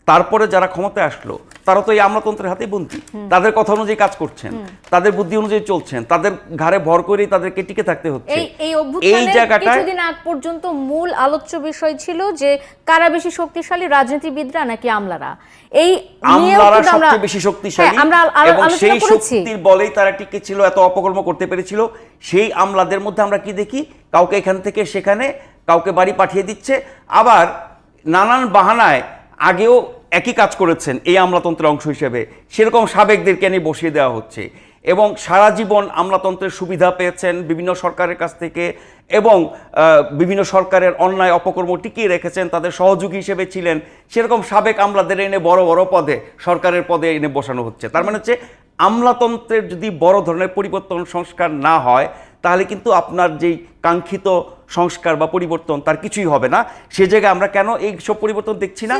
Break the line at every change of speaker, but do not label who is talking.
তারপরে যারা ক্ষমতায় আসলো তারা তো এই আমলাতন্ত্রের হাতে বন্দী, তাদের কথা অনুযায়ী কাজ করছেন, তাদের বুদ্ধি অনুযায়ী চলছেন, তাদের ঘাড়ে ভর করেই তাদেরকে টিকে থাকতে হচ্ছে।
এই জায়গাটা কিছুদিন আগ পর্যন্ত মূল আলোচ্য বিষয় ছিল যে কারা বেশি শক্তিশালী, রাজনীতিবিদরা নাকি আমলারা। এই
আমলারা সবচেয়ে বেশি শক্তিশালী এবং সেই শক্তির বলেই তারা টিকে ছিল, এত অপকর্ম করতে পেরেছিল। সেই আমলাদের মধ্যে আমরা কি দেখি, কাউকে এখান থেকে সেখানে, কাউকে বাড়ি পাঠিয়ে দিচ্ছে, আবার নানান বাহানায় আগেও একই কাজ করেছেন এই আমলাতন্ত্রের অংশ হিসেবে, সেরকম সাবেকদেরকে নিয়ে বসিয়ে দেওয়া হচ্ছে এবং সারা জীবন আমলাতন্ত্রের সুবিধা পেয়েছেন বিভিন্ন সরকারের কাছ থেকে এবং বিভিন্ন সরকারের অন্যায় অপকর্ম টিকিয়ে রেখেছেন, তাদের সহযোগী হিসেবে ছিলেন, সেরকম সাবেক আমলাদের এনে বড় বড় পদে, সরকারের পদে এনে বসানো হচ্ছে। তার মানে হচ্ছে আমলাতন্ত্রের যদি বড় ধরনের পরিবর্তন সংস্কার না হয় তাহলে কিন্তু আপনার যেই কাঙ্ক্ষিত সংস্কার বা পরিবর্তন তার কিছুই হবে না। সে জায়গায় আমরা কেন এই সব পরিবর্তন দেখছি না?